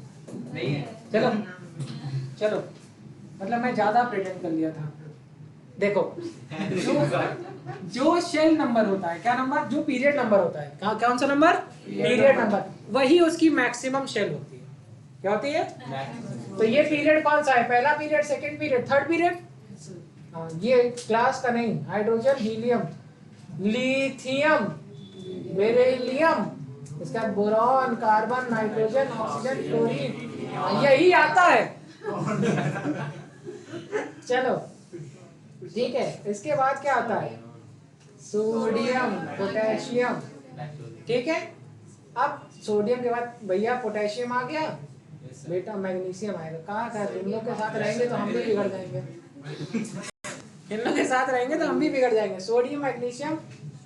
नहीं है। चलो चलो, मतलब मैं ज्यादा प्रेजेंट कर लिया था। देखो जो शेल नंबर होता है, क्या नंबर? जो पीरियड नंबर होता है, कौन सा नंबर? पीरियड नंबर, वही उसकी मैक्सिमम शेल होती है। क्या होती है? तो ये पीरियड कौन सा है? पहला period, second period, third period? हाँ, ये क्लास का नहीं, हाइड्रोजन, हीलियम, लिथियम, बेरिलियम, इसका boron, carbon, nitrogen, oxygen, chlorine, यही आता है। चलो ठीक है, इसके बाद क्या आता है? सोडियम, पोटेशियम, ठीक है। अब सोडियम के बाद भैया पोटेशियम आ गया, बेटा मैग्नीशियम आएगा। कहाँ था? तुम लोग के साथ रहेंगे तो हम भी बिगड़ जाएंगे, इन लोग के साथ रहेंगे तो हम भी बिगड़ जाएंगे। Sodium, magnesium,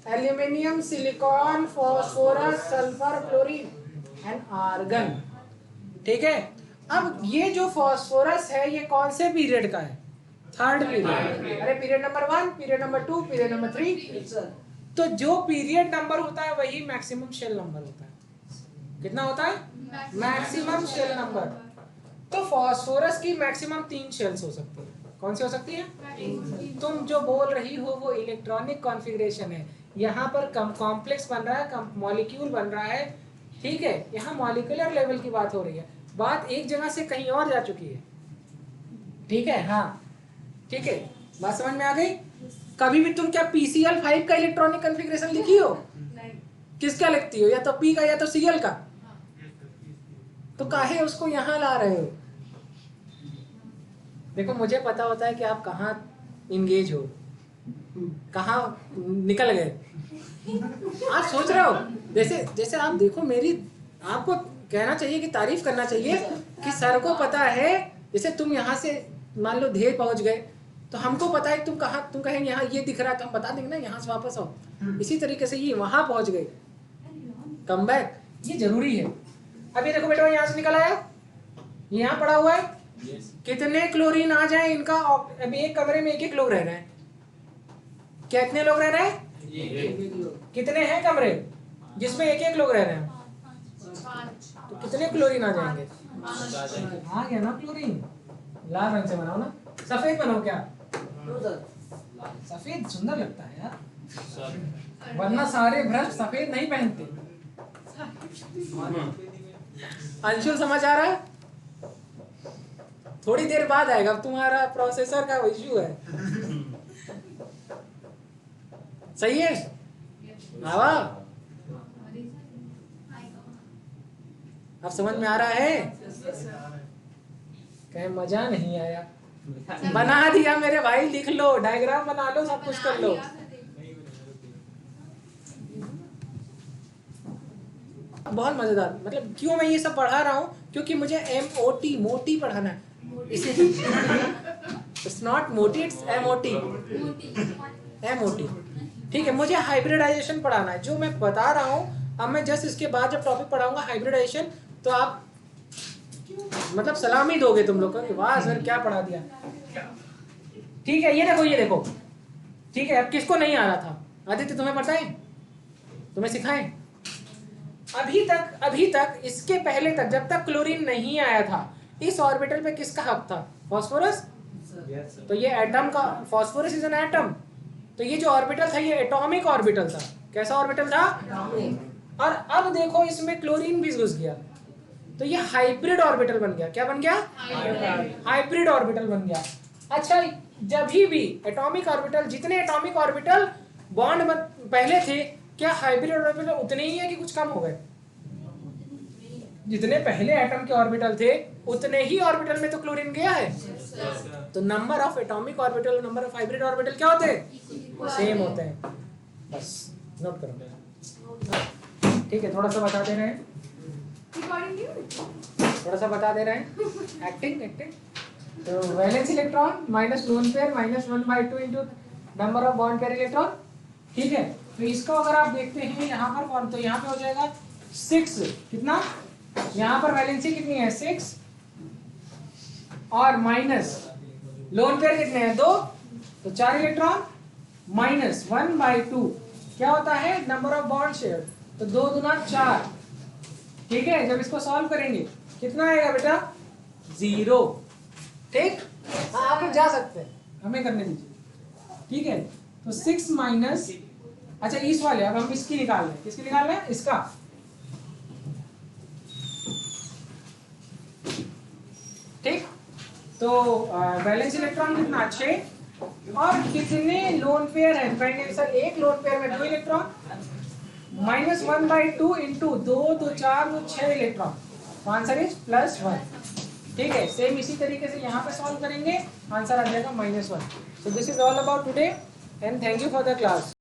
aluminium, silicon, phosphorus, sulphur, chlorine and argon, ठीक है। अब ये जो फास्फोरस है ये कौन से पीरियड का है? Third period. अरे period number 1, period number 2, period number 3। तो जो पीरियड नंबर होता है वही मैक्सिमम शेल नंबर होता है। कितना होता है? Maximum shell number. तो फास्फोरस की मैक्सिमम 3 शेल्स हो सकती है। कौन सी हो सकती है? तुम जो बोल रही हो वो इलेक्ट्रॉनिक कॉन्फ़िगरेशन है। यहाँ पर कॉम्प्लेक्स बन रहा है, मॉलिक्यूल बन रहा है, ठीक है। यहाँ मॉलिक्यूलर लेवल की बात हो रही है, बात एक जगह से कहीं और जा चुकी है, ठीक है। हाँ ठीक है, बात समझ में आ गई? कभी भी तुम क्या PCl5 का इलेक्ट्रॉनिक कॉन्फ़िगरेशन लिखी हो? किसका लिखती हो? या तो P का या तो Cl का। तो काहे उसको यहाँ ला रहे हो? देखो मुझे पता होता है कि आप कहाँ इंगेज हो, कहाँ निकल गए। आप सोच रहे हो जैसे जैसे आप देखो, मेरी आपको कहना चाहिए कि तारीफ करना चाहिए कि सर को पता है। जैसे तुम यहाँ से मान लो ढेर पहुँच गए, तो हमको पता है तुम कहाँ, तुम कहेंगे यहाँ ये दिख रहा है तो हम बता देंगे ना यहाँ से वापस आओ। इसी तरीके से ये वहाँ पहुँच गए, कम बैक, ये जरूरी है। अब ये देखो बेटा, यहाँ से निकल आया, यहाँ पड़ा हुआ है। कितने क्लोरीन आ जाए इनका? अभी एक कमरे में 1-1 लोग रह रहे हैं। कितने लोग रह रहे हैं? कितने हैं कमरे जिसमें 1-1 लोग रह रहे हैं? तो कितने क्लोरीन आ जाएंगे? आ गया ना क्लोरीन। लाल रंग से बनाओ ना। सफेद बनाओ क्या? No sir. सफेद सुंदर लगता है यार, वरना सारे भ्रष्ट सफेद नहीं पहनते। अंशुल समझ आ रहा है? थोड़ी देर बाद आएगा, तुम्हारा प्रोसेसर का इश्यू है। सही है? आवा अब समझ में आ रहा है? कहीं मजा नहीं आया? बना दिया मेरे भाई, लिख लो, डायग्राम बना लो, सब कुछ कर लो। बहुत मजेदार, मतलब क्यों मैं ये सब पढ़ा रहा हूँ, क्योंकि मुझे MOT मोटी पढ़ाना है। इसे इट्स नॉट मोटी, इट्स MOT। ठीक है, मुझे हाइब्रिडाइजेशन पढ़ाना है, जो मैं बता रहा हूँ। अब मैं जस्ट इसके बाद जब टॉपिक पढ़ाऊंगा हाइब्रिडाइजेशन, तो आप मतलब सलामी दोगे तुम लोग को कि वाह सर क्या पढ़ा दिया। ठीक है, ये देखो। ठीक है, अब किसको नहीं आ रहा था? आदित्य तुम्हें पता है? तुम्हें सिखाएं? अभी तक इसके पहले तक, जब तक क्लोरीन नहीं आया था, इस ऑर्बिटल पे किसका हक था? फास्फोरस। तो ये एटम का, फास्फोरस इज एन एटम, तो ये जो ऑर्बिटल था ये एटॉमिक ऑर्बिटल था। कैसा ऑर्बिटल था? और अब देखो इसमें क्लोरीन भी घुस गया, तो ये हाइब्रिड ऑर्बिटल बन गया। क्या बन गया? हाइब्रिड ऑर्बिटल बन गया। अच्छा, जब भी एटॉमिक ऑर्बिटल, जितने एटॉमिक ऑर्बिटल बॉन्ड पहले थे, क्या हाइब्रिड ऑर्बिटल उतने ही है कि कुछ कम हो गए? जितने पहले एटम के ऑर्बिटल थे उतने ही ऑर्बिटल में तो क्लोरीन गया है। तो number of atomic orbital, number of hybrid orbital क्या होते हैं? सेम होते हैं। बस नोट करो। ठीक है, थोड़ा सा बता दे रहे हैं, एक्टिंग। तो valence electron minus lone pair minus 1/2 into number of bond pair electron. ठीक है, तो इसको अगर आप देखते हैं यहाँ पर कौन, तो यहाँ पे हो जाएगा 6। कितना? यहाँ पर वैलेंसी कितनी है? 6, और माइनस लोन पेयर कितने हैं? 2, तो 4 इलेक्ट्रॉन माइनस 1/2 क्या होता है? नंबर ऑफ बॉन्ड शेयर, तो 2 दूना 4। ठीक है, जब इसको सॉल्व करेंगे कितना आएगा बेटा? 0। ठीक, हाँ आप लोग जा सकते हैं, हमें करने दीजिए। ठीक है, तो 6 माइनस, अच्छा इस वाले, अब हम इसकी निकाल रहे हैं। किसकी निकाल रहे हैं? इसका। ठीक, तो वैलेंस इलेक्ट्रॉन कितना? 6, और कितने लोन पेयर है? कहेंगे सर एक लोन पेयर में 2 electron, minus 1/2 into 2 2 4 2 6 electron, answer is +1। ठीक है, सेम इसी तरीके से यहाँ पे सॉल्व करेंगे, आंसर आ जाएगा -1। So this is all about today and thank you for the class.